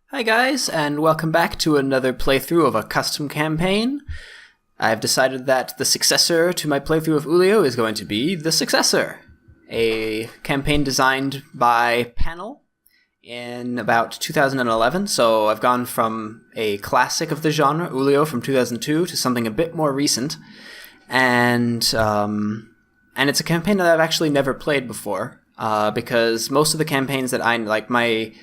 Hi guys, and welcome back to another playthrough of a custom campaign. I've decided that the successor to my playthrough of Ulio is going to be the Successor, a campaign designed by Panel in about 2011. So I've gone from a classic of the genre, Ulio from 2002, to something a bit more recent, and it's a campaign that I've actually never played before. Because most of the campaigns that I like, my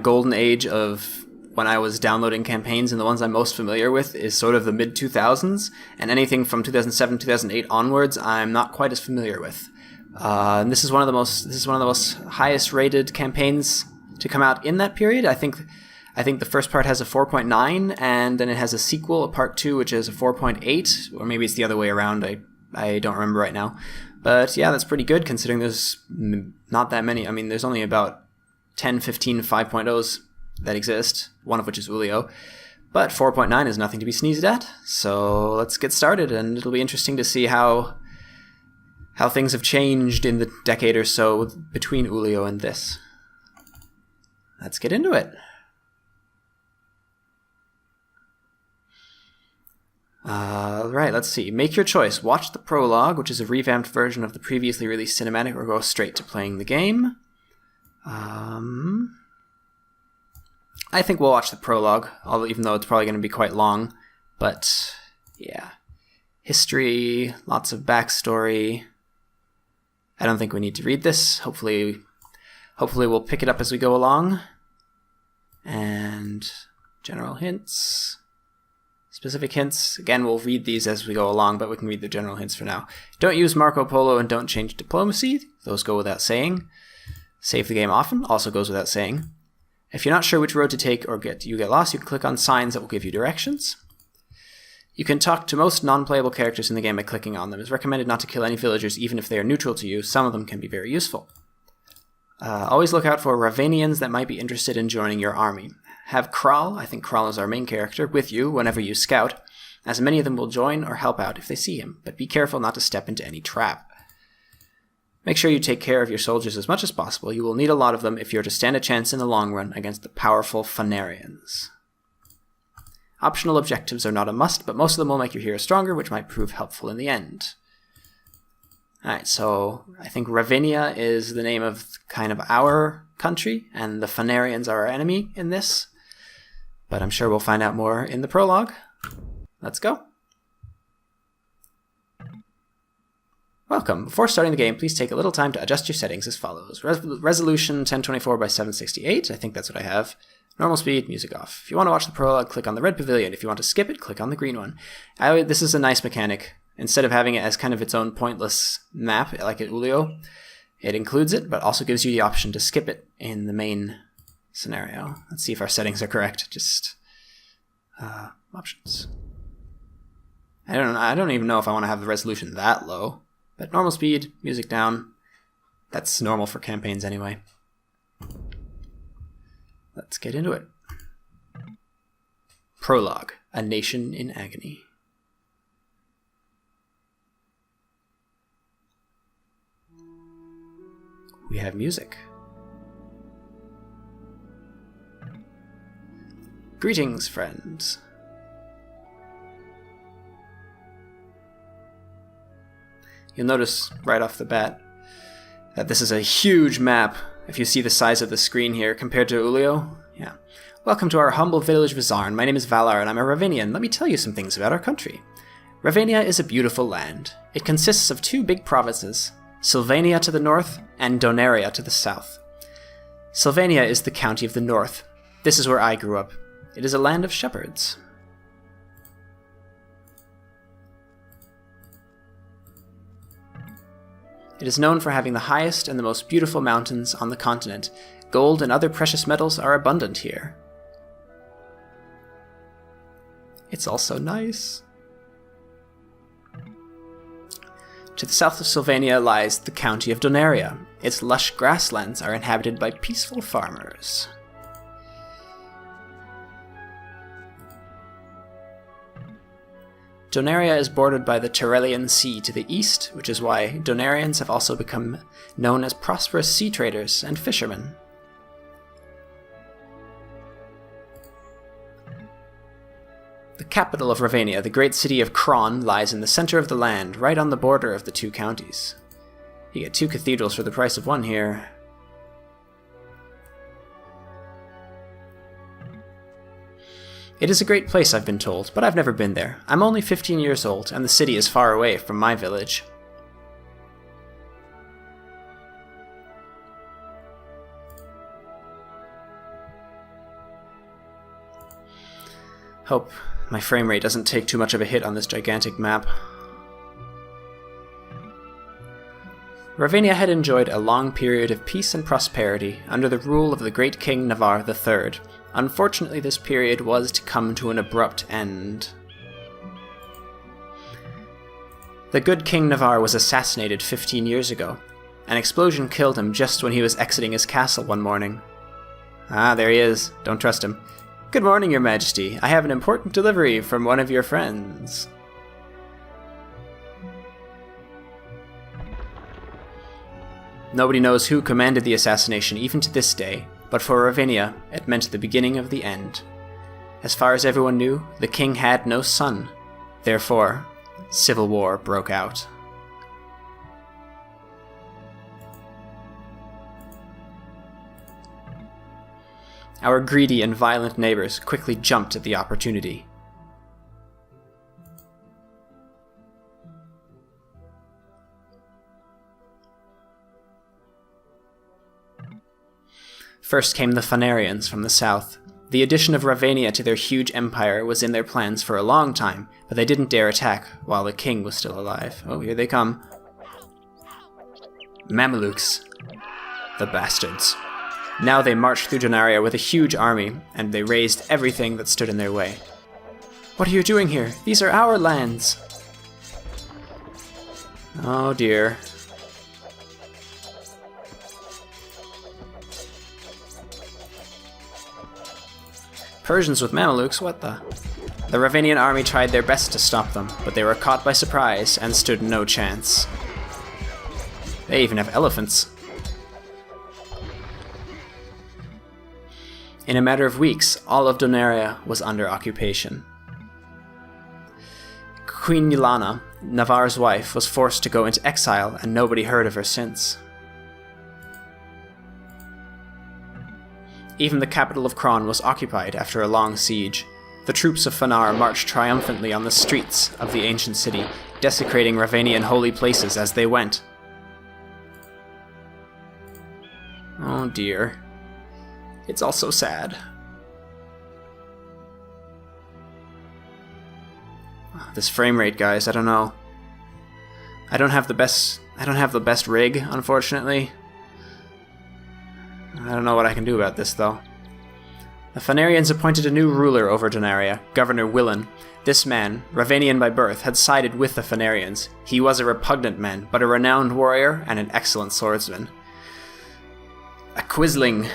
golden age of when I was downloading campaigns and the ones I'm most familiar with is sort of the mid 2000s, and anything from 2007 2008 onwards I'm not quite as familiar with. And this is one of the most highest rated campaigns to come out in that period. I think the first part has a 4.9, and then it has a sequel, a part 2, which is a 4.8, or maybe it's the other way around. I don't remember right now. But yeah, that's pretty good considering there's not that many. I mean, there's only about 10, 15 5.0s that exist, one of which is Ulio. But 4.9 is nothing to be sneezed at. So let's get started, and it'll be interesting to see how things have changed in the decade or so between Ulio and this. Let's get into it. Right, let's see. Make your choice. Watch the prologue, which is a revamped version of the previously released cinematic, or go straight to playing the game. I think we'll watch the prologue, even though it's probably going to be quite long. But, yeah. History, lots of backstory. I don't think we need to read this. Hopefully we'll pick it up as we go along. And general hints. Specific hints, again, we'll read these as we go along, but we can read the general hints for now. Don't use Marco Polo and don't change diplomacy. Those go without saying. Save the game often, also goes without saying. If you're not sure which road to take or you get lost, you can click on signs that will give you directions. You can talk to most non-playable characters in the game by clicking on them. It's recommended not to kill any villagers even if they are neutral to you. Some of them can be very useful. Always look out for Ravanians that might be interested in joining your army. Have Kral, I think Kral is our main character, with you whenever you scout, as many of them will join or help out if they see him, but be careful not to step into any trap. Make sure you take care of your soldiers as much as possible. You will need a lot of them if you're to stand a chance in the long run against the powerful Fanarians. Optional objectives are not a must, but most of them will make your hero stronger, which might prove helpful in the end. Alright, so I think Ravenia is the name of kind of our country, and the Fanarians are our enemy in this. But I'm sure we'll find out more in the prologue. Let's go. Welcome. Before starting the game, please take a little time to adjust your settings as follows. Resolution 1024 by 768, I think that's what I have. Normal speed, music off. If you want to watch the prologue, click on the red pavilion. If you want to skip it, click on the green one. This is a nice mechanic. Instead of having it as kind of its own pointless map, like at Ulio, it includes it, but also gives you the option to skip it in the main scenario. Let's see if our settings are correct. Just options. I don't even know if I want to have the resolution that low, but normal speed, music down. That's normal for campaigns anyway. Let's get into it. Prologue: A Nation in Agony. We have music. Greetings, friends. You'll notice right off the bat that this is a huge map if you see the size of the screen here compared to Ulio. Yeah. Welcome to our humble village Vizarn. My name is Valar and I'm a Ravenian. Let me tell you some things about our country. Ravenia is a beautiful land. It consists of two big provinces, Sylvania to the north and Danaria to the south. Sylvania is the county of the north. This is where I grew up. It is a land of shepherds. It is known for having the highest and the most beautiful mountains on the continent. Gold and other precious metals are abundant here. It's also nice. To the south of Sylvania lies the county of Danaria. Its lush grasslands are inhabited by peaceful farmers. Danaria is bordered by the Tyrellian Sea to the east, which is why Donarians have also become known as prosperous sea traders and fishermen. The capital of Ravenia, the great city of Kron, lies in the center of the land, right on the border of the two counties. You get 2 cathedrals for the price of 1 here. It is a great place, I've been told, but I've never been there. I'm only 15 years old, and the city is far away from my village. Hope my frame rate doesn't take too much of a hit on this gigantic map. Ravenia had enjoyed a long period of peace and prosperity under the rule of the great King Navarre III. Unfortunately, this period was to come to an abrupt end. The good King Navarre was assassinated 15 years ago. An explosion killed him just when he was exiting his castle one morning. Ah, there he is. Don't trust him. Good morning, Your Majesty. I have an important delivery from one of your friends. Nobody knows who commanded the assassination even to this day, but for Ravenia, it meant the beginning of the end. As far as everyone knew, the king had no son. Therefore, civil war broke out. Our greedy and violent neighbors quickly jumped at the opportunity. First came the Phanarians from the south. The addition of Ravenia to their huge empire was in their plans for a long time, but they didn't dare attack while the king was still alive. Oh, here they come. Mamelukes. The bastards. Now they marched through Danaria with a huge army, and they razed everything that stood in their way. What are you doing here? These are our lands! Oh dear. Persians with Mamelukes, what the? The Ravenian army tried their best to stop them, but they were caught by surprise and stood no chance. They even have elephants. In a matter of weeks, all of Danaria was under occupation. Queen Milana, Navarre's wife, was forced to go into exile, and nobody heard of her since. Even the capital of Kron was occupied after a long siege. The troops of Fanar marched triumphantly on the streets of the ancient city, desecrating Ravenian holy places as they went. Oh dear. It's all so sad. This frame rate, guys, I don't know. I don't have the best rig, unfortunately. I don't know what I can do about this, though. The Phanarians appointed a new ruler over Danaria, Governor Willan. This man, Ravenian by birth, had sided with the Phanarians. He was a repugnant man, but a renowned warrior and an excellent swordsman. A quisling,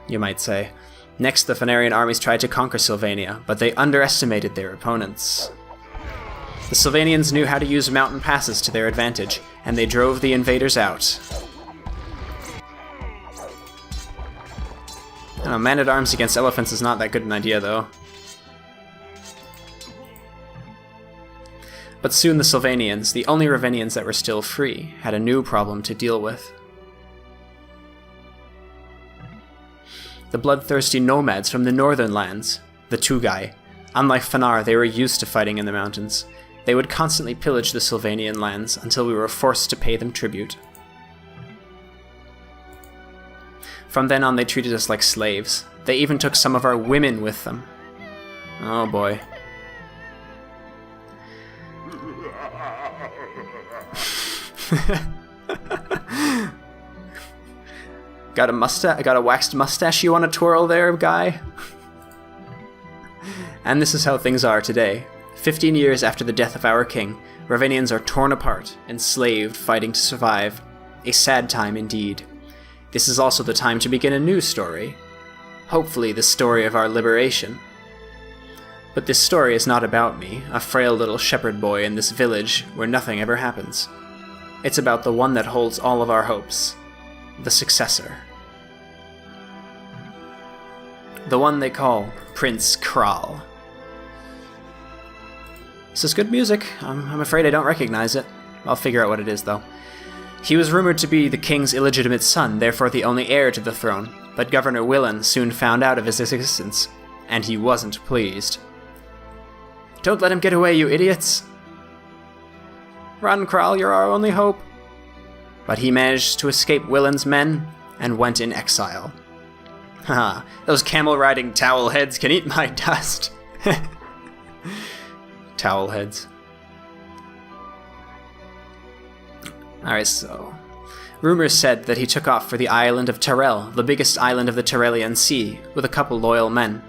you might say. Next, the Phanarian armies tried to conquer Sylvania, but they underestimated their opponents. The Sylvanians knew how to use mountain passes to their advantage, and they drove the invaders out. I don't know, man-at-arms against elephants is not that good an idea, though. But soon the Sylvanians, the only Ravenians that were still free, had a new problem to deal with. The bloodthirsty nomads from the northern lands, the Tugai. Unlike Fanar, they were used to fighting in the mountains. They would constantly pillage the Sylvanian lands until we were forced to pay them tribute. From then on, they treated us like slaves. They even took some of our women with them. Oh boy. Got a waxed mustache you want to twirl there, guy? And this is how things are today. 15 years after the death of our king, Ravenians are torn apart, enslaved, fighting to survive. A sad time indeed. This is also the time to begin a new story. Hopefully the story of our liberation. But this story is not about me, a frail little shepherd boy in this village where nothing ever happens. It's about the one that holds all of our hopes. The Successor. The one they call Prince Kral. This is good music. I'm afraid I don't recognize it. I'll figure out what it is, though. He was rumored to be the king's illegitimate son, therefore the only heir to the throne, but Governor Willen soon found out of his existence, and he wasn't pleased. Don't let him get away, you idiots! Run, Kral, you're our only hope. But he managed to escape Willen's men and went in exile. Haha, those camel-riding towel heads can eat my dust. Towel heads. Alright, so... Rumors said that he took off for the island of Tyrell, the biggest island of the Tyrellian Sea, with a couple loyal men.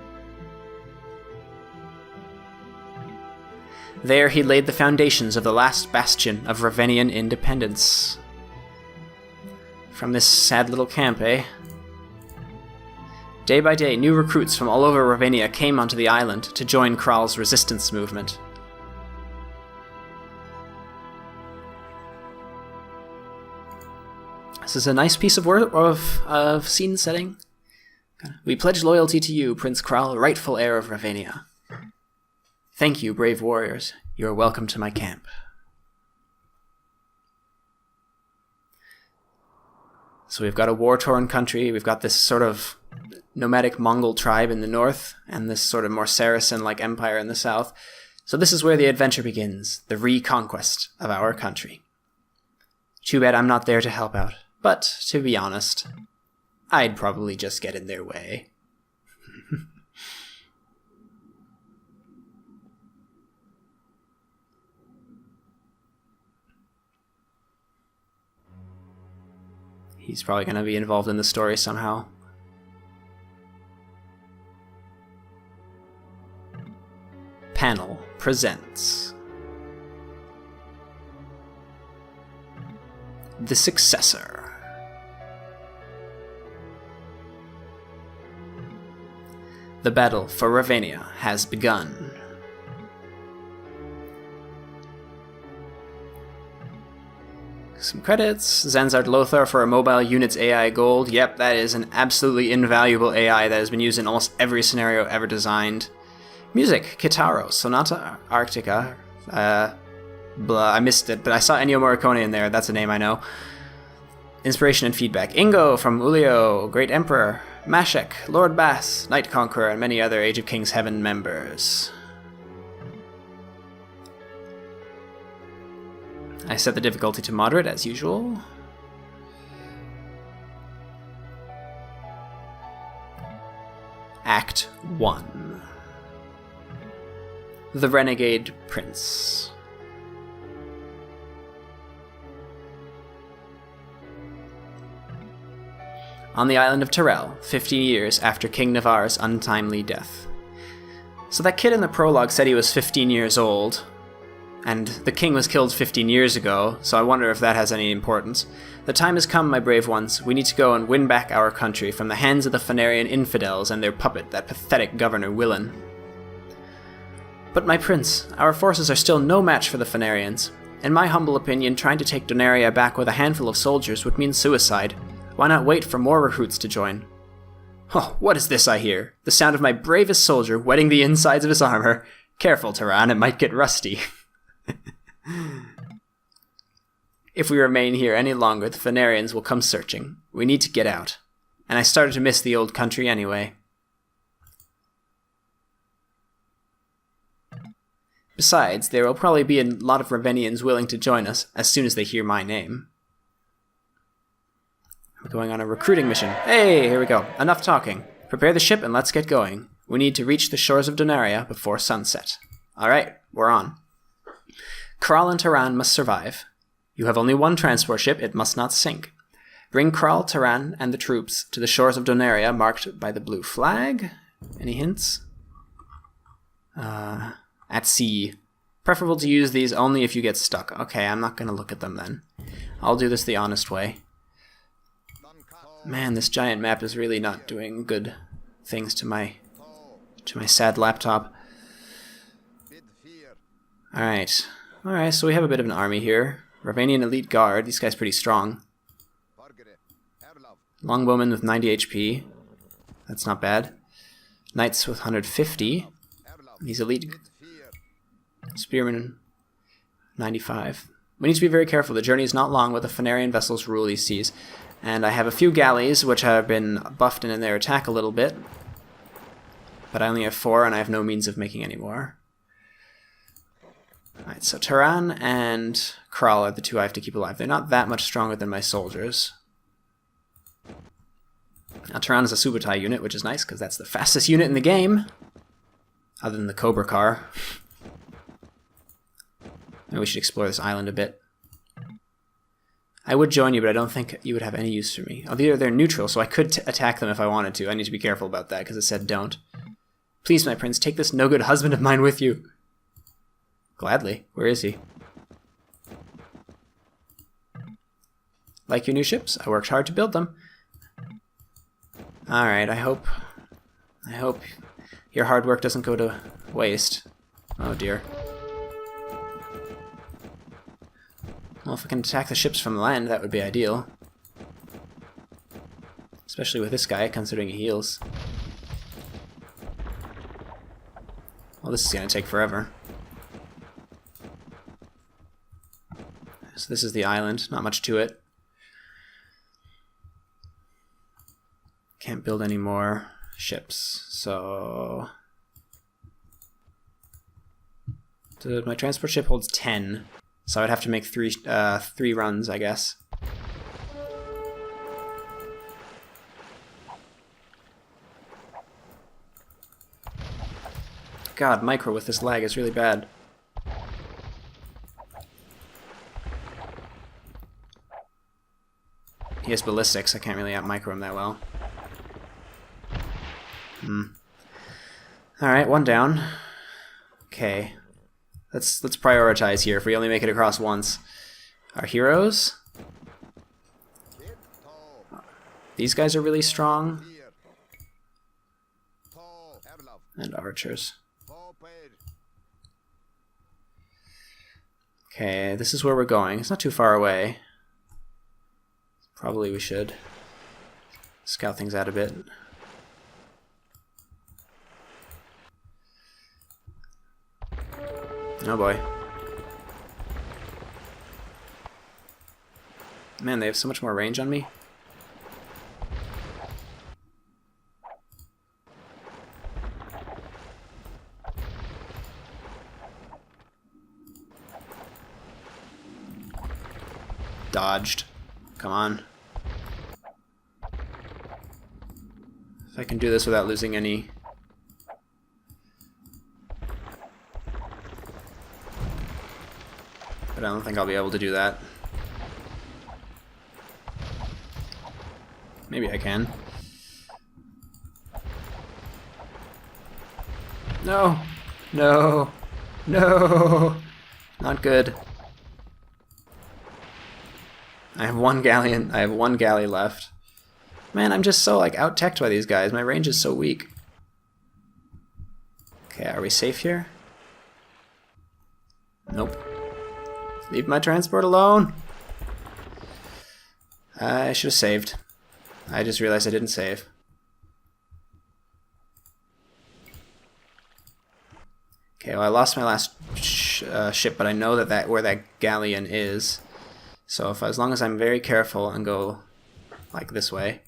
There he laid the foundations of the last bastion of Ravenian independence. From this sad little camp, eh? Day by day, new recruits from all over Ravenia came onto the island to join Kral's resistance movement. This is a nice piece of work of scene setting. We pledge loyalty to you, Prince Kral, rightful heir of Ravenia. Thank you, brave warriors. You are welcome to my camp. So we've got a war-torn country, we've got this sort of nomadic Mongol tribe in the north, and this sort of more Saracen-like empire in the south. So this is where the adventure begins, the reconquest of our country. Too bad I'm not there to help out, but, to be honest, I'd probably just get in their way. He's probably going to be involved in the story somehow. Panel presents The Successor. The battle for Ravenia has begun. Some credits. Zanzard Lothar for a mobile unit's AI gold. Yep, that is an absolutely invaluable AI that has been used in almost every scenario ever designed. Music. Kitaro, Sonata Arctica. I missed it, but I saw Ennio Morricone in there. That's a name I know. Inspiration and feedback. Ingo from Ulio, Great Emperor. Mashek, Lord Bass, Night Conqueror, and many other Age of Kings Heaven members. I set the difficulty to moderate, as usual. Act 1. The Renegade Prince. On the island of Tyrell, 15 years after King Navarre's untimely death. So that kid in the prologue said he was 15 years old, and the king was killed 15 years ago, so I wonder if that has any importance. The time has come, my brave ones. We need to go and win back our country from the hands of the Phanarian infidels and their puppet, that pathetic Governor Willen. But my prince, our forces are still no match for the Phanarians. In my humble opinion, trying to take Danaria back with a handful of soldiers would mean suicide. Why not wait for more recruits to join? Oh, what is this I hear? The sound of my bravest soldier wetting the insides of his armor. Careful, Tyran, it might get rusty. If we remain here any longer, the Phanarians will come searching. We need to get out. And I started to miss the old country anyway. Besides, there will probably be a lot of Ravenians willing to join us as soon as they hear my name. I'm going on a recruiting mission. Hey, here we go. Enough talking. Prepare the ship and let's get going. We need to reach the shores of Danaria before sunset. Alright, we're on. Kral and Tyran must survive. You have only one transport ship, it must not sink. Bring Kral, Tyran, and the troops to the shores of Danaria marked by the blue flag. Any hints? At sea. Preferable to use these only if you get stuck. Okay, I'm not going to look at them then. I'll do this the honest way. Man, this giant map is really not doing good things to my sad laptop. Alright. Alright, so we have a bit of an army here. Ravenian Elite Guard. This guy's pretty strong. Longbowman with 90 HP. That's not bad. Knights with 150. These elite... Spearman 95. We need to be very careful. The journey is not long, but the Phanarian vessels rule these seas. And I have a few galleys, which have been buffed in their attack a little bit. But I only have 4, and I have no means of making any more. Alright, so Taran and Kral are the 2 I have to keep alive. They're not that much stronger than my soldiers. Now Taran is a Subutai unit, which is nice, because that's the fastest unit in the game. Other than the Cobra Car. Maybe we should explore this island a bit. I would join you, but I don't think you would have any use for me. Although they're neutral, so I could attack them if I wanted to. I need to be careful about that, because it said don't. Please, my prince, take this no-good husband of mine with you. Gladly. Where is he? Like your new ships? I worked hard to build them. Alright, I hope your hard work doesn't go to waste. Oh dear. Well, if I can attack the ships from land, that would be ideal. Especially with this guy, considering he heals. Well, this is going to take forever. So this is the island, not much to it. Can't build any more ships, so... My transport ship holds 10. So I'd have to make three runs, I guess. God, micro with this lag is really bad. He has ballistics, I can't really out-micro him that well. Alright, 1 down. Okay. Let's prioritize here if we only make it across once. Our heroes. These guys are really strong. And archers. Okay, this is where we're going. It's not too far away. Probably we should scout things out a bit. Oh boy. Man, they have so much more range on me. Dodged. Come on. If I can do this without losing any... But I don't think I'll be able to do that. Maybe I can. No! No! No! Not good. I have one galleon. I have 1 galley left. Man, I'm just so like out-teched by these guys. My range is so weak. Okay, are we safe here? Nope. Leave my transport alone. I should have saved. I just realized I didn't save. Okay, well I lost my last ship, but I know that where that galleon is. So if as long as I'm very careful and go like this way,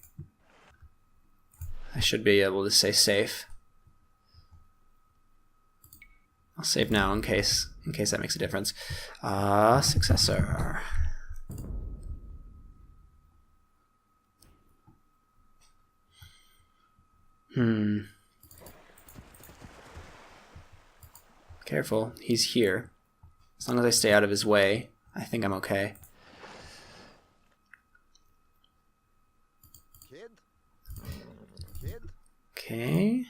I should be able to stay safe. I'll save now in case that makes a difference. Successor. Careful, he's here. As long as I stay out of his way, I think I'm okay. Okay.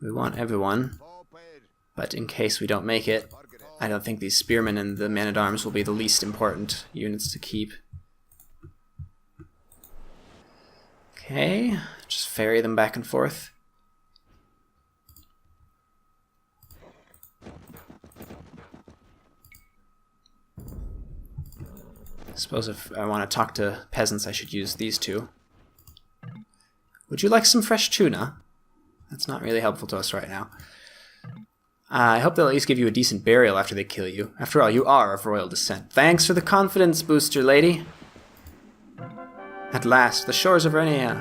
We want everyone, but in case we don't make it, I don't think these spearmen and the man-at-arms will be the least important units to keep. Okay, just ferry them back and forth. I suppose if I want to talk to peasants, I should use these two. Would you like some fresh tuna? That's not really helpful to us right now. I hope they'll at least give you a decent burial after they kill you. After all, you are of royal descent. Thanks for the confidence booster, lady. At last, the shores of Renegade.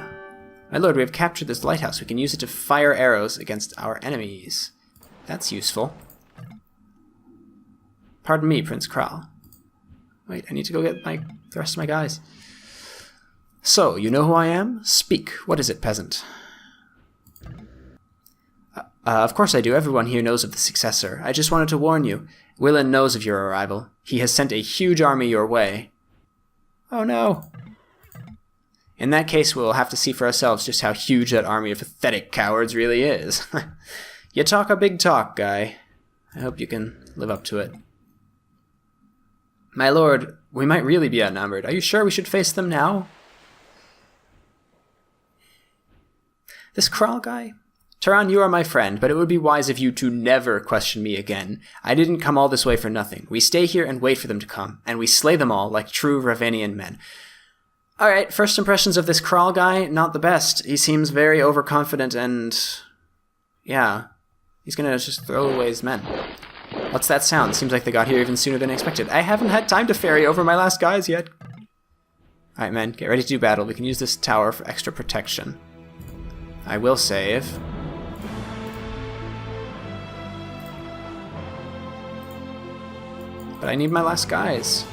My lord, we have captured this lighthouse. We can use it to fire arrows against our enemies. That's useful. Pardon me, Prince Kral. Wait, I need to go get the rest of my guys. So, you know who I am? Speak. What is it, peasant? Of course I do. Everyone here knows of the Successor. I just wanted to warn you. Willen knows of your arrival. He has sent a huge army your way. Oh no. In that case, we'll have to see for ourselves just how huge that army of pathetic cowards really is. You talk a big talk, guy. I hope you can live up to it. My lord, we might really be outnumbered. Are you sure we should face them now? This Kral guy? Tyrell, you are my friend, but it would be wise of you to never question me again. I didn't come all this way for nothing. We stay here and wait for them to come, and we slay them all like true Ravenian men. Alright, first impressions of this Kral guy, not the best. He seems very overconfident and... yeah, he's gonna just throw away his men. What's that sound? Seems like they got here even sooner than expected. I haven't had time to ferry over my last guys yet. Alright, men, get ready to do battle. We can use this tower for extra protection. I will save. But I need my last guys.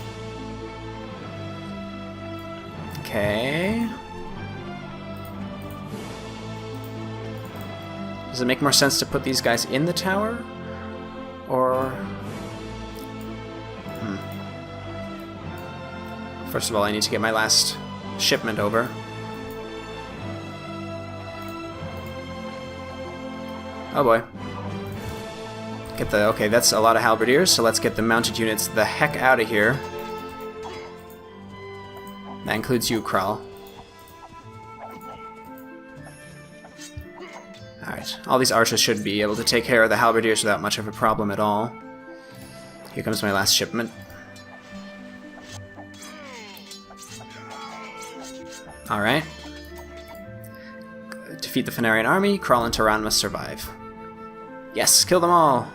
Okay. Does it make more sense to put these guys in the tower? Or... First of all, I need to get my last shipment over. Oh boy. Get the... okay, that's a lot of halberdiers, so let's get the mounted units the heck out of here. That includes you, Kral. Alright, all these archers should be able to take care of the halberdiers without much of a problem at all. Here comes my last shipment. Alright. Defeat the Fenarian army, Kral and Tyrell must survive. Yes, kill them all!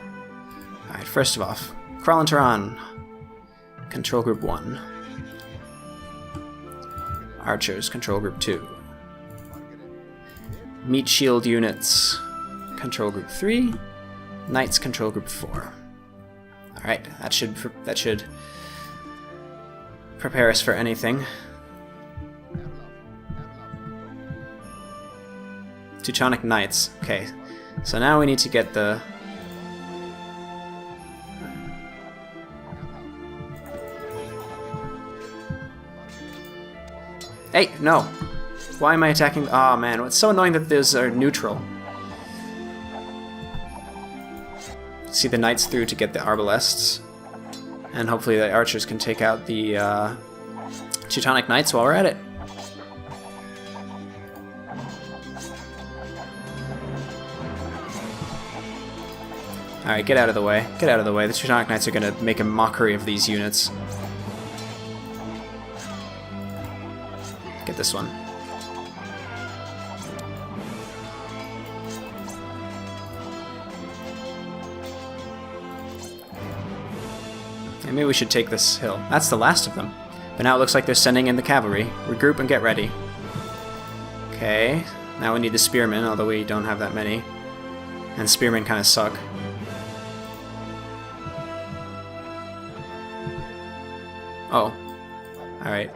Alright, first of all, Kral and Tyrell. Control Group 1. Archers, Control Group 2. Meat Shield units, Control Group 3. Knights, Control Group 4. Alright, that should prepare us for anything. Teutonic Knights. Okay, so now we need to get the... Hey, no! Why am I attacking? Aw, man, it's so annoying that those are neutral. See the knights through to get the arbalests. And hopefully the archers can take out the Teutonic Knights while we're at it. Alright, get out of the way. Get out of the way. The Teutonic Knights are going to make a mockery of these units. Get this one. And maybe we should take this hill. That's the last of them. But now it looks like they're sending in the cavalry. Regroup and get ready. Okay. Now we need the spearmen, although we don't have that many. And spearmen kind of suck. Oh. Alright.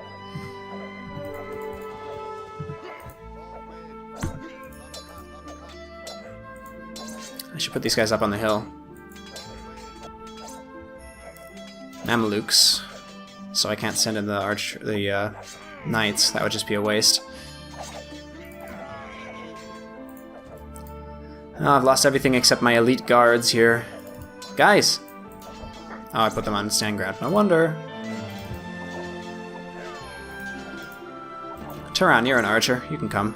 I should put these guys up on the hill. Mamelukes. So I can't send in the knights. That would just be a waste. Oh, I've lost everything except my elite guards here. Guys! Oh, I put them on stand ground. No wonder. Tyrell, you're an archer. You can come.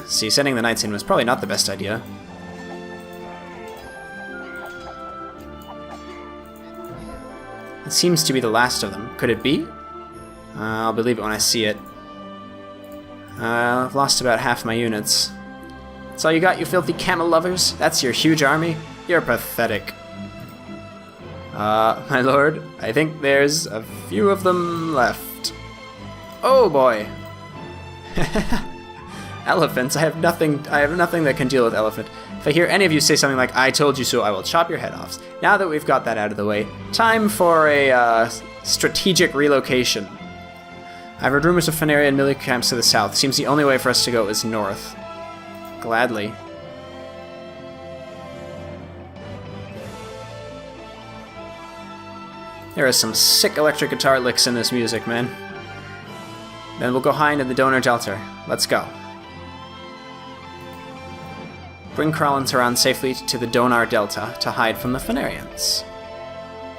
See, sending the knights in was probably not the best idea. It seems to be the last of them. Could it be? I'll believe it when I see it. I've lost about half my units. That's all you got, you filthy camel lovers? That's your huge army? You're pathetic. My lord, I think there's a few of them left. Oh boy. Elephants, I have nothing that can deal with elephant. If I hear any of you say something like, I told you so, I will chop your head off. Now that we've got that out of the way, time for a strategic relocation. I've heard rumors of Fenaria and military camps to the south. Seems the only way for us to go is north. Gladly. There are some sick electric guitar licks in this music, man. Then we'll go hide in the Donor Delta. Let's go. Bring Kral and Tyrell safely to the Donar Delta to hide from the Fenarians.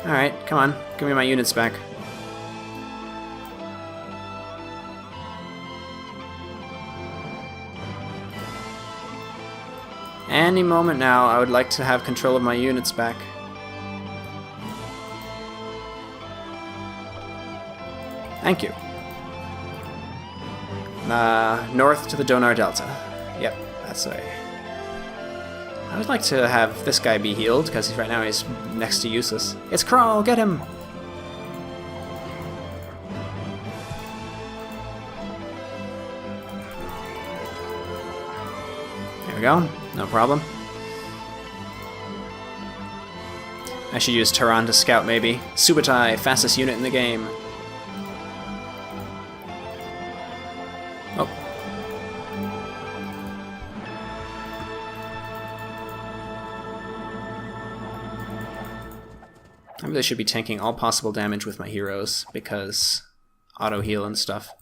Alright, come on. Give me my units back. Any moment now, I would like to have control of my units back. Thank you. North to the Donar Delta. Yep, that's the way. I would like to have this guy be healed, because right now he's next to useless. It's Kral, get him! There we go, no problem. I should use Tyrell to scout, maybe. Subutai, fastest unit in the game. Oh. I really should be tanking all possible damage with my heroes, because auto heal and stuff.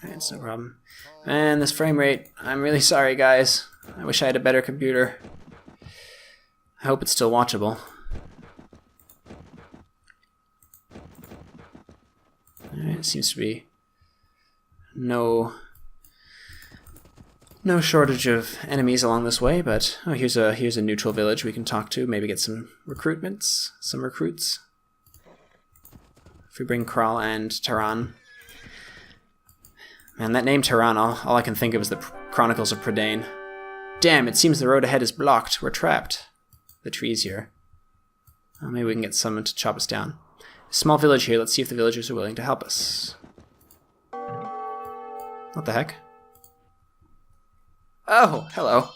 Alright, it's no problem. Man, this frame rate, I'm really sorry guys. I wish I had a better computer. I hope it's still watchable. Alright, seems to be no shortage of enemies along this way, but oh, here's a neutral village we can talk to, maybe get some recruits. If we bring Kral and Tyrell. Man, that name Tyrell, all I can think of is the Chronicles of Prydain. Damn, it seems the road ahead is blocked. We're trapped. The trees here. Oh, maybe we can get someone to chop us down. A small village here. Let's see if the villagers are willing to help us. What the heck? Oh, hello.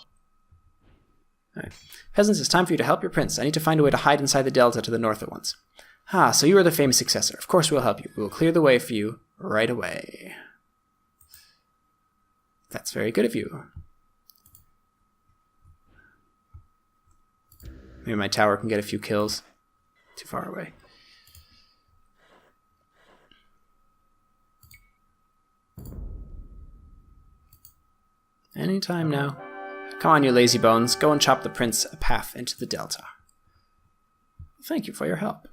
Alright. Peasants, it's time for you to help your prince. I need to find a way to hide inside the delta to the north at once. Ah, so you are the famous successor. Of course we'll help you. We will clear the way for you right away. That's very good of you. Maybe my tower can get a few kills. Too far away. Anytime now. Come on, you lazy bones. Go and chop the prince a path into the delta. Thank you for your help.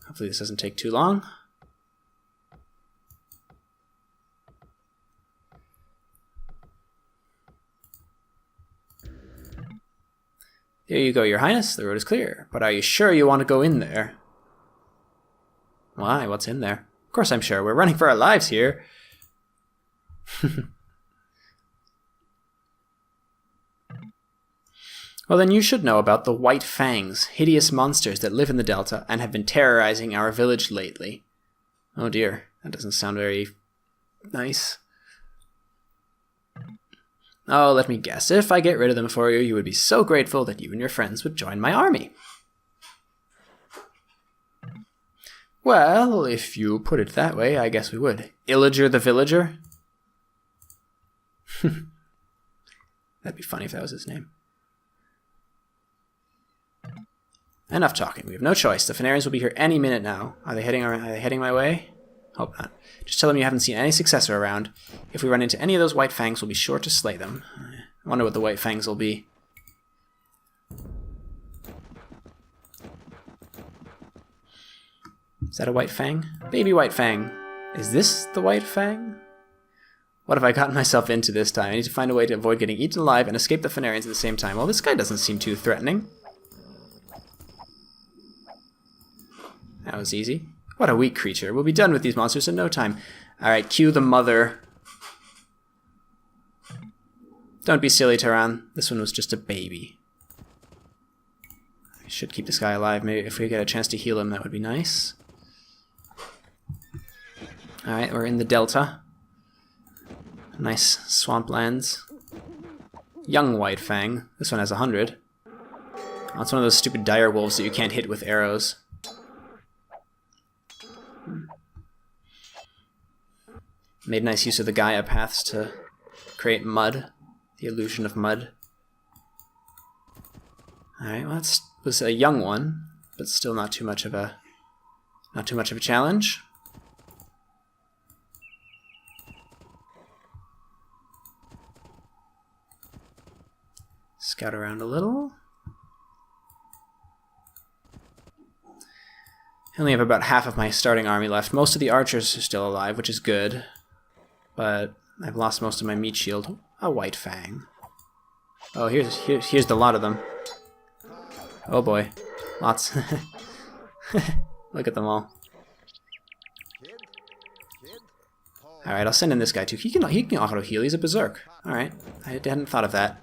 Hopefully this doesn't take too long. There you go, Your Highness. The road is clear. But are you sure you want to go in there? Why? What's in there? Of course I'm sure. We're running for our lives here. Well, then you should know about the White Fangs, hideous monsters that live in the Delta and have been terrorizing our village lately. Oh dear, that doesn't sound very nice. Oh, let me guess. If I get rid of them for you, you would be so grateful that you and your friends would join my army. Well, if you put it that way, I guess we would. Illager the Villager? That'd be funny if that was his name. Enough talking. We have no choice. The Fenarians will be here any minute now. Are they heading my way? Hope not. Just tell them you haven't seen any successor around. If we run into any of those White Fangs, we'll be sure to slay them. I wonder what the White Fangs will be. Is that a white fang? Baby white fang. Is this the white fang? What have I gotten myself into this time? I need to find a way to avoid getting eaten alive and escape the Phanarians at the same time. Well, this guy doesn't seem too threatening. That was easy. What a weak creature. We'll be done with these monsters in no time. Alright, cue the mother. Don't be silly, Tyrell. This one was just a baby. I should keep this guy alive. Maybe if we get a chance to heal him, that would be nice. Alright, we're in the Delta. Nice swamplands. Young white fang. This one has 100. Oh, it's one of those stupid dire wolves that you can't hit with arrows. Made nice use of the Gaia paths to create mud. The illusion of mud. Alright, well that was a young one, but still not too much of a challenge. Scout around a little. I only have about half of my starting army left. Most of the archers are still alive, which is good. But I've lost most of my meat shield. A white fang. Oh, here's the lot of them. Oh boy. Lots. Look at them all. Alright, I'll send in this guy too. He can auto heal. He's a berserk. Alright. I hadn't thought of that.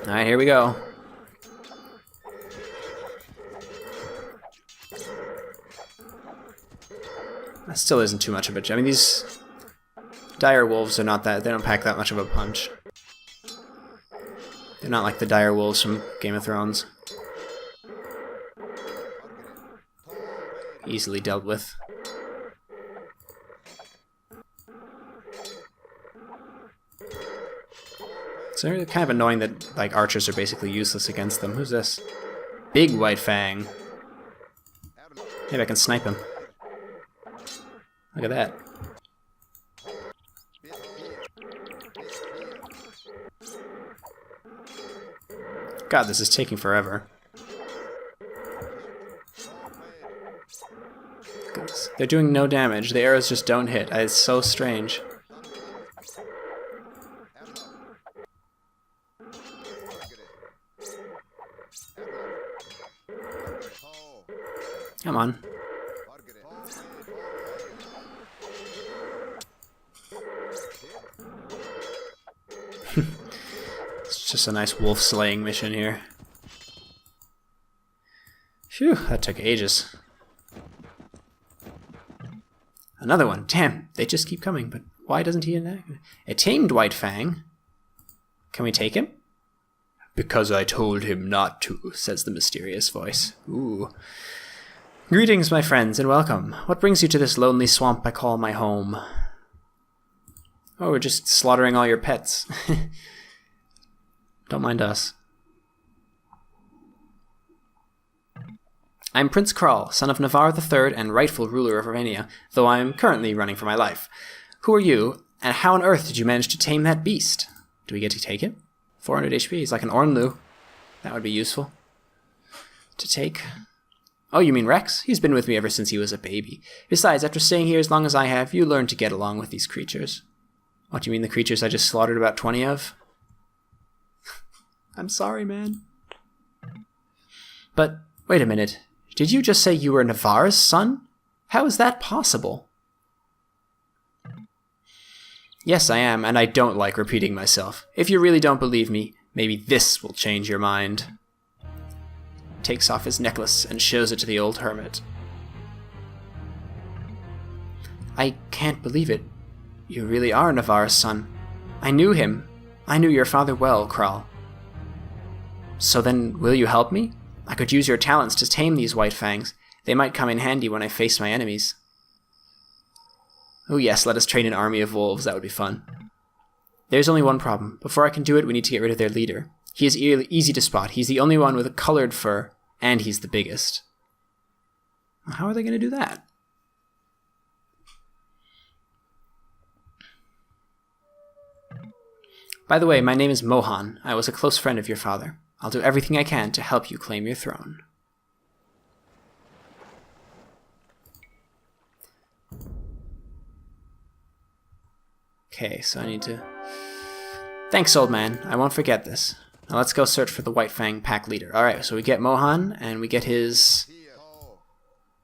Alright, here we go. That still isn't too much of a... I mean, these dire wolves are not that... They don't pack that much of a punch. They're not like the dire wolves from Game of Thrones. Easily dealt with. It's kind of annoying that like archers are basically useless against them. Who's this? Big white fang. Maybe I can snipe him. Look at that. God, this is taking forever. They're doing no damage. The arrows just don't hit. It's so strange. Come on. It's just a nice wolf slaying mission here. Phew, that took ages. Another one. Damn, they just keep coming, but why doesn't he enact? A tamed white fang? Can we take him? Because I told him not to, says the mysterious voice. Ooh. Greetings, my friends, and welcome. What brings you to this lonely swamp I call my home? Oh, we're just slaughtering all your pets. Don't mind us. I'm Prince Kral, son of Navarre III and rightful ruler of Romania, though I am currently running for my life. Who are you, and how on earth did you manage to tame that beast? Do we get to take it? 400 HP, he's like an Ornlu. That would be useful to take. Oh, you mean Rex? He's been with me ever since he was a baby. Besides, after staying here as long as I have, you learn to get along with these creatures. What, do you mean the creatures I just slaughtered about 20 of? I'm sorry, man. But, wait a minute. Did you just say you were Navarre's son? How is that possible? Yes, I am, and I don't like repeating myself. If you really don't believe me, maybe this will change your mind. Takes off his necklace and shows it to the old hermit. I can't believe it. You really are Navarre's son. I knew him. I knew your father well, Kral. So then, will you help me? I could use your talents to tame these white fangs. They might come in handy when I face my enemies. Oh yes, let us train an army of wolves. That would be fun. There's only one problem. Before I can do it, we need to get rid of their leader. He is easy to spot. He's the only one with a colored fur, and he's the biggest. How are they going to do that? By the way, my name is Mohan. I was a close friend of your father. I'll do everything I can to help you claim your throne. Okay, so I need to... Thanks, old man. I won't forget this. Now let's go search for the White Fang pack leader. Alright, so we get Mohan, and we get his...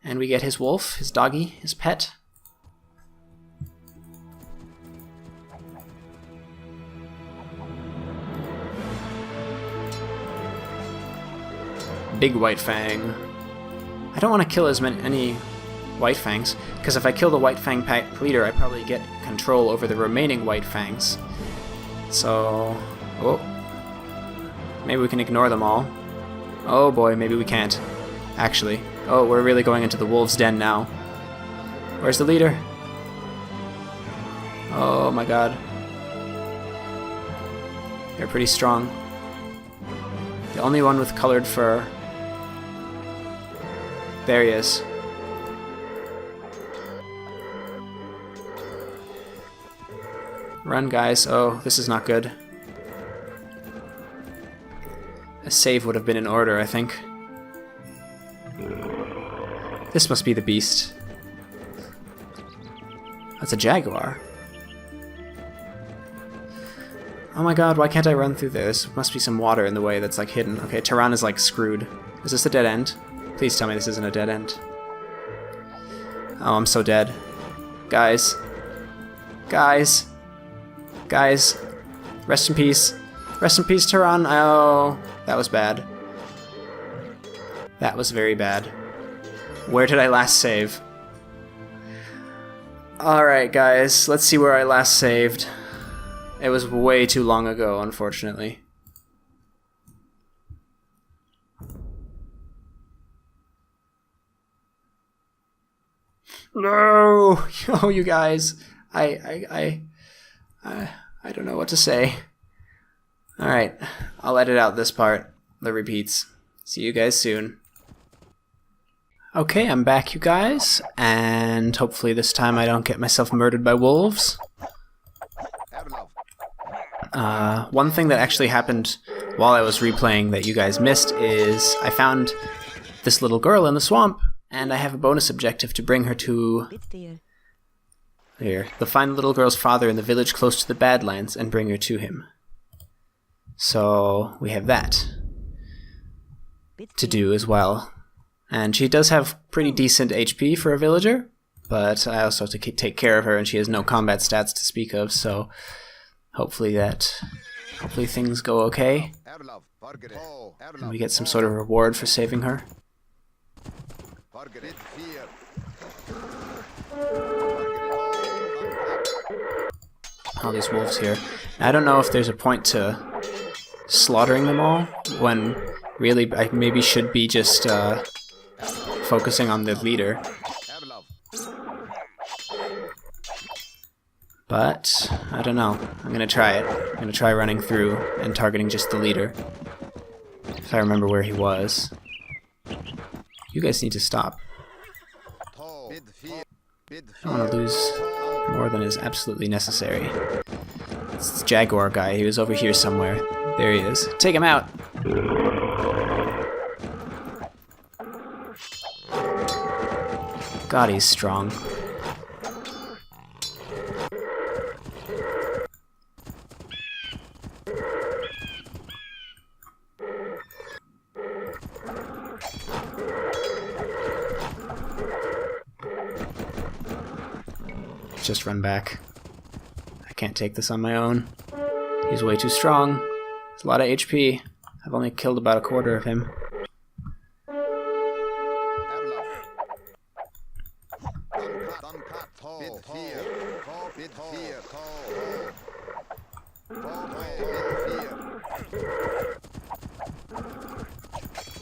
And we get his wolf, his doggy, his pet. Big White Fang. I don't want to kill as any White Fangs, because if I kill the White Fang pack leader, I probably get control over the remaining White Fangs. So... Oh. Maybe we can ignore them all. Oh boy, maybe we can't. Actually. Oh, we're really going into the wolf's den now. Where's the leader? Oh my god. They're pretty strong. The only one with colored fur. There he is. Run, guys. Oh, this is not good. A save would have been in order, I think. This must be the beast. That's a jaguar. Oh my god, why can't I run through this? There must be some water in the way that's like hidden. Okay, Tyrell is like screwed. Is this a dead end? Please tell me this isn't a dead end. Oh, I'm so dead. Guys. Guys. Guys. Rest in peace. Rest in peace, Tyrell. Oh, that was bad. That was very bad. Where did I last save? Alright, guys. Let's see where I last saved. It was way too long ago, unfortunately. No! Oh, you guys. I don't know what to say. Alright, I'll edit out this part. The repeats. See you guys soon. Okay, I'm back, you guys. And hopefully this time I don't get myself murdered by wolves. One thing that actually happened while I was replaying that you guys missed is I found this little girl in the swamp, and I have a bonus objective to bring her to... Here. To find the little girl's father in the village close to the Badlands and bring her to him. So, we have that to do as well. And she does have pretty decent HP for a villager, but I also have to take care of her, and she has no combat stats to speak of, so hopefully things go okay. And we get some sort of reward for saving her. All these wolves here. I don't know if there's a point to slaughtering them all, when really I maybe should be just focusing on the leader. But I don't know. I'm gonna try it. I'm gonna try running through and targeting just the leader. If I remember where he was. You guys need to stop. I don't want to lose more than is absolutely necessary. It's this jaguar guy. He was over here somewhere. There he is. Take him out! God, he's strong. Just run back. I can't take this on my own. He's way too strong. There's a lot of HP. I've only killed about a quarter of him.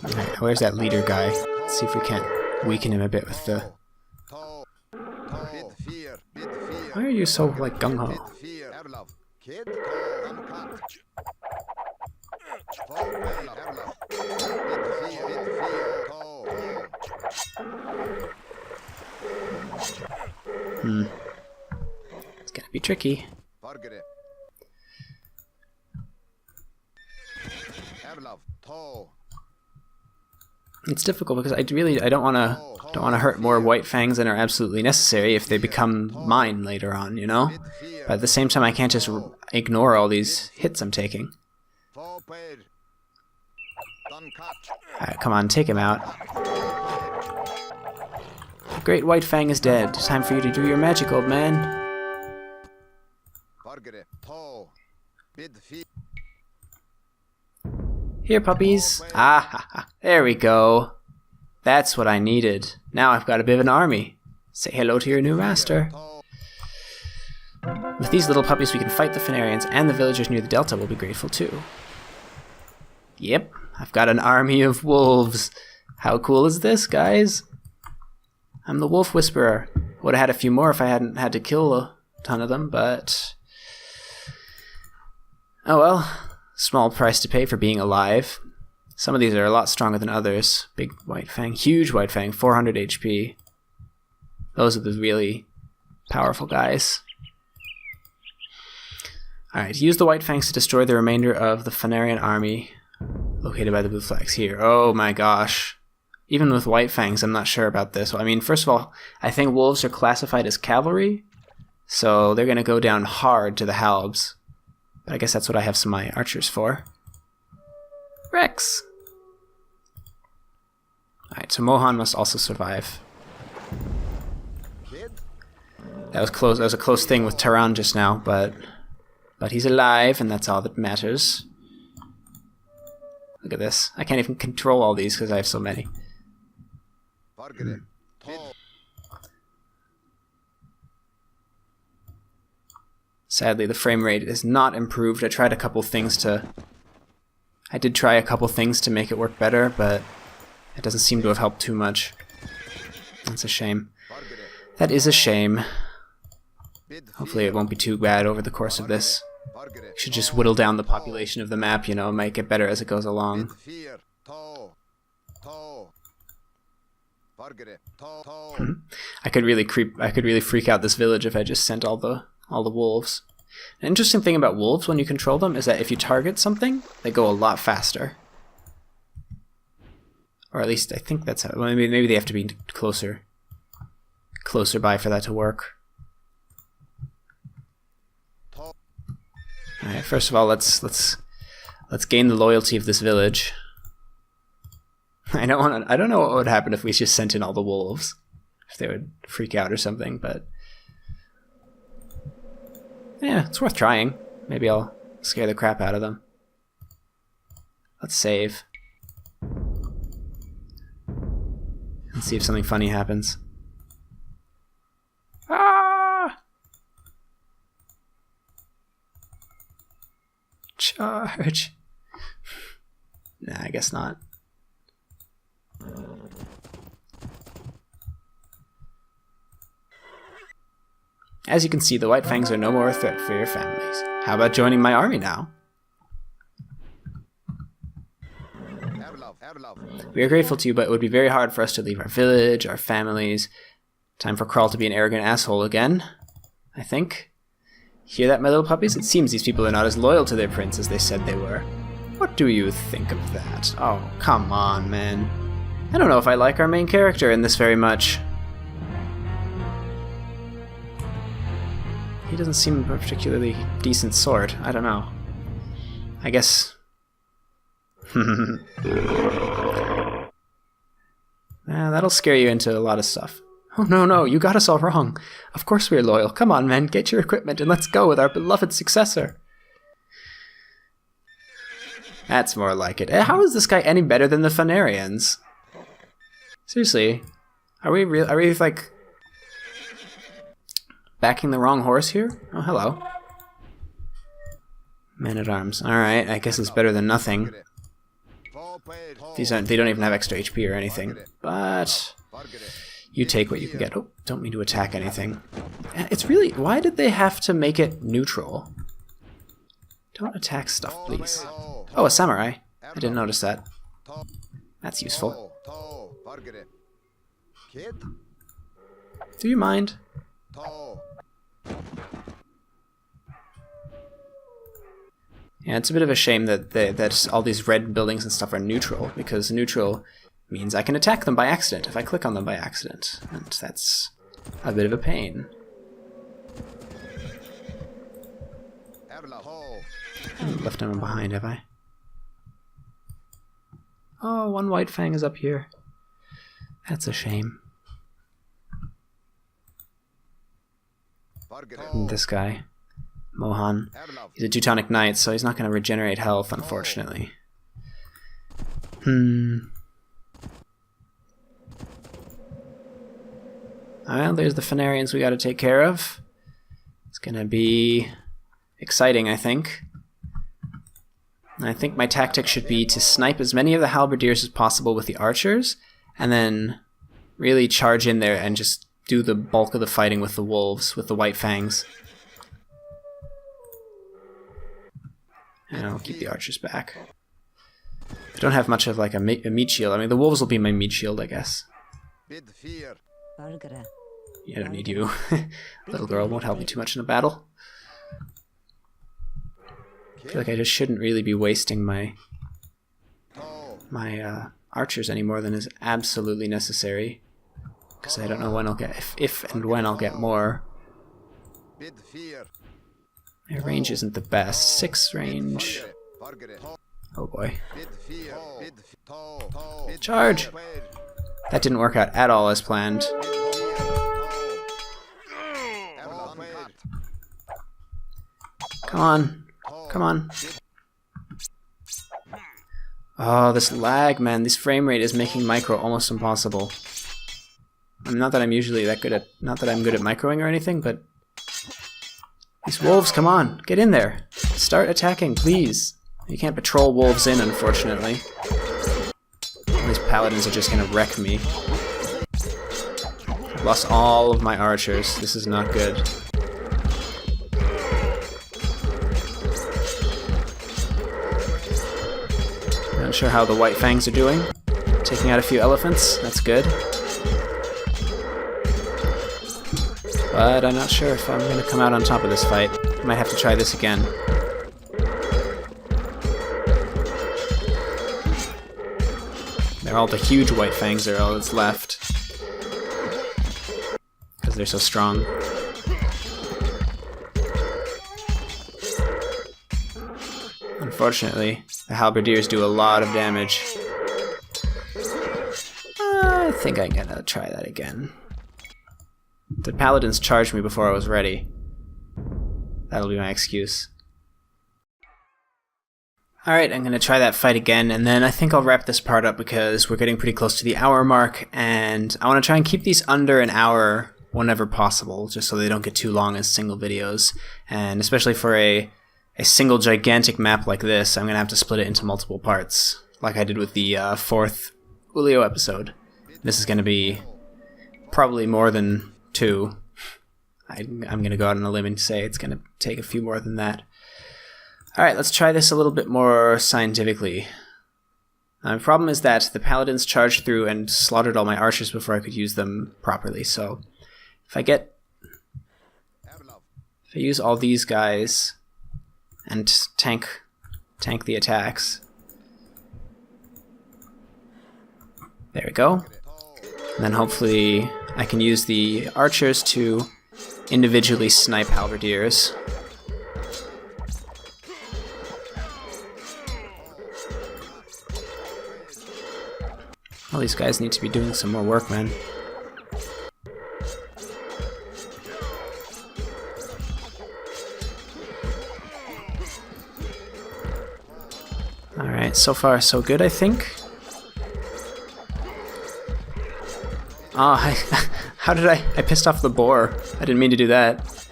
Alright, where's that leader guy? Let's see if we can't weaken him a bit with the... Why are you so, like, gung-ho? It's gonna be tricky. It's difficult because I don't want to hurt more white fangs than are absolutely necessary if they become mine later on, you know? But at the same time, I can't just ignore all these hits I'm taking. Alright, come on, take him out. The great white fang is dead. Time for you to do your magic, old man. Here, puppies. Ah, there we go. That's what I needed. Now I've got a bit of an army. Say hello to your new master. With these little puppies, we can fight the Phanarians, and the villagers near the Delta will be grateful too. Yep, I've got an army of wolves. How cool is this, guys? I'm the Wolf Whisperer. Would have had a few more if I hadn't had to kill a ton of them, but... oh well. Small price to pay for being alive. Some of these are a lot stronger than others. Big white fang, huge white fang, 400 HP. Those are the really powerful guys. Alright, use the white fangs to destroy the remainder of the Phanarian army located by the blue flags here. Oh my gosh. Even with white fangs, I'm not sure about this. I mean, first of all, I think wolves are classified as cavalry, so they're going to go down hard to the halbs. But I guess that's what I have some of my archers for. Rex! Alright, so Mohan must also survive. That was close. That was a close thing with Tyrell just now, but he's alive, and that's all that matters. Look at this. I can't even control all these because I have so many. Sadly, the frame rate is not improved. I did try a couple things to make it work better, but it doesn't seem to have helped too much. That's a shame. That is a shame. Hopefully it won't be too bad over the course of this. Should just whittle down the population of the map, you know, make it better as it goes along. I could really freak out this village if I just sent all the wolves. An interesting thing about wolves when you control them is that if you target something, they go a lot faster. Or at least I think that's how. Well, maybe they have to be closer by for that to work. All right. First of all, let's gain the loyalty of this village. I don't know what would happen if we just sent in all the wolves. If they would freak out or something, but yeah, it's worth trying. Maybe I'll scare the crap out of them. Let's save. And see if something funny happens. Ah! Charge. Nah, I guess not. As you can see, the White Fangs are no more a threat for your families. How about joining my army now? We are grateful to you, but it would be very hard for us to leave our village, our families. Time for Kral to be an arrogant asshole again, I think. Hear that, my little puppies? It seems these people are not as loyal to their prince as they said they were. What do you think of that? Oh, come on, man. I don't know if I like our main character in this very much. He doesn't seem a particularly decent sort. I don't know. I guess... that'll scare you into a lot of stuff. Oh, no, you got us all wrong. Of course we're loyal. Come on, men, get your equipment and let's go with our beloved successor. That's more like it. How is this guy any better than the Phanarians? Seriously, are we like backing the wrong horse here? Oh, hello. Man-at-arms. Alright, I guess it's better than nothing. They don't even have extra HP or anything. But you take what you can get. Oh, don't mean to attack anything. It's really... Why did they have to make it neutral? Don't attack stuff, please. Oh, a samurai. I didn't notice that. That's useful. Do you mind? Yeah, it's a bit of a shame that all these red buildings and stuff are neutral, because neutral means I can attack them by accident if I click on them by accident. And that's a bit of a pain. Left anyone behind, have I? Oh, one white fang is up here. That's a shame. This guy, Mohan, he's a Teutonic Knight, so he's not going to regenerate health, unfortunately. Well, there's the Phanarians we got to take care of. It's going to be exciting, I think. And I think my tactic should be to snipe as many of the halberdiers as possible with the archers, and then really charge in there and just do the bulk of the fighting with the wolves, with the white fangs. And I'll keep the archers back. I don't have much of like a meat shield. I mean, the wolves will be my meat shield, I guess. Yeah, I don't need you. Little girl won't help me too much in a battle. I feel like I just shouldn't really be wasting my archers any more than is absolutely necessary, because I don't know when I'll get if and when I'll get more. Their range isn't the best. 6 range. Oh boy. Charge! That didn't work out at all as planned. Come on. Come on. Oh, this lag, man. This frame rate is making micro almost impossible. Not that I'm usually that good at... Not that I'm good at microing or anything, but... These wolves, come on. Get in there. Start attacking, please. You can't patrol wolves in, unfortunately. These paladins are just gonna wreck me. I've lost all of my archers. This is not good. Not sure how the white fangs are doing. Taking out a few elephants. That's good. But I'm not sure if I'm going to come out on top of this fight. I might have to try this again. They're all the huge white fangs are all that's left. Because they're so strong. Unfortunately, the halberdiers do a lot of damage. I think I'm gonna try that again. The paladins charged me before I was ready. That'll be my excuse. Alright, I'm gonna try that fight again, and then I think I'll wrap this part up because we're getting pretty close to the hour mark, and I want to try and keep these under an hour whenever possible, just so they don't get too long as single videos. And especially for a single gigantic map like this, I'm gonna have to split it into multiple parts, like I did with the 4th Ulio episode. This is gonna be probably more than 2. I'm gonna go out on a limb and say it's gonna take a few more than that. Alright, let's try this a little bit more scientifically. The problem is that the paladins charged through and slaughtered all my archers before I could use them properly, so if I use all these guys and tank the attacks. There we go. And then hopefully I can use the archers to individually snipe halberdiers. All these guys need to be doing some more work, man. Alright, so far so good, I think. Oh, how did I pissed off the boar. I didn't mean to do that.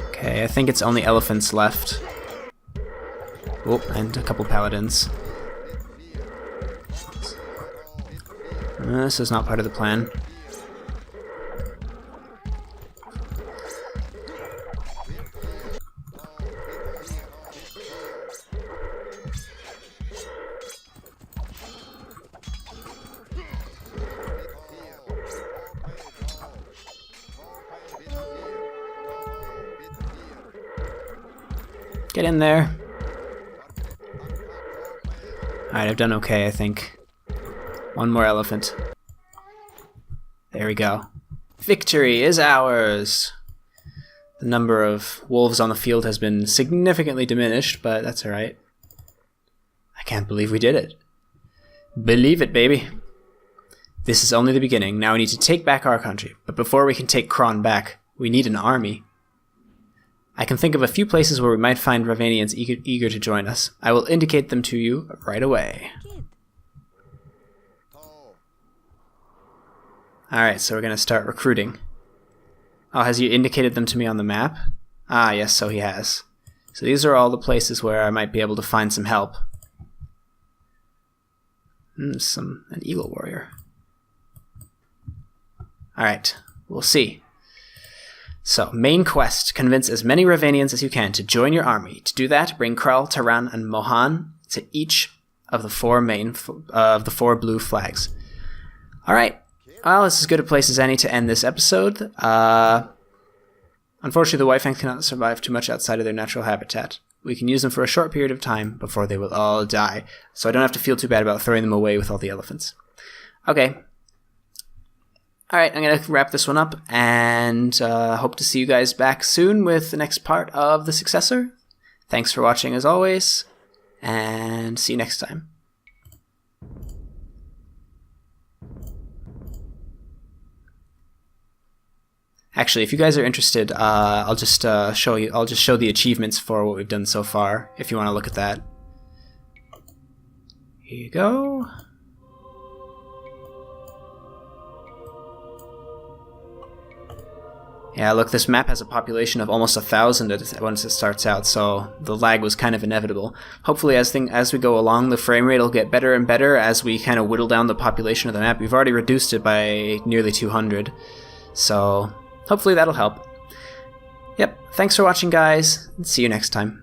Okay, I think it's only elephants left. Oh, and a couple paladins. This is not part of the plan. Get in there. Alright, I've done okay, I think. One more elephant. There we go. Victory is ours! The number of wolves on the field has been significantly diminished, but that's alright. I can't believe we did it. Believe it, baby. This is only the beginning. Now we need to take back our country. But before we can take Kron back, we need an army. I can think of a few places where we might find Ravanians eager to join us. I will indicate them to you right away. Alright, so we're going to start recruiting. Oh, has he indicated them to me on the map? Ah, yes, so he has. So these are all the places where I might be able to find some help. An eagle warrior. Alright, we'll see. So, main quest. Convince as many Ravanians as you can to join your army. To do that, bring Krul, Taran, and Mohan to each of the four blue flags. Alright. Well, this is as good a place as any to end this episode. Unfortunately, the white fangs cannot survive too much outside of their natural habitat. We can use them for a short period of time before they will all die. So I don't have to feel too bad about throwing them away with all the elephants. Okay. Alright, I'm going to wrap this one up, and hope to see you guys back soon with the next part of The Successor. Thanks for watching as always, and see you next time. Actually, if you guys are interested, I'll just show the achievements for what we've done so far, if you want to look at that. Here you go. Yeah, look, this map has a population of almost 1,000 once it starts out, so the lag was kind of inevitable. Hopefully, as we go along, the frame rate will get better and better as we kind of whittle down the population of the map. We've already reduced it by nearly 200, so hopefully that'll help. Yep, thanks for watching, guys, and see you next time.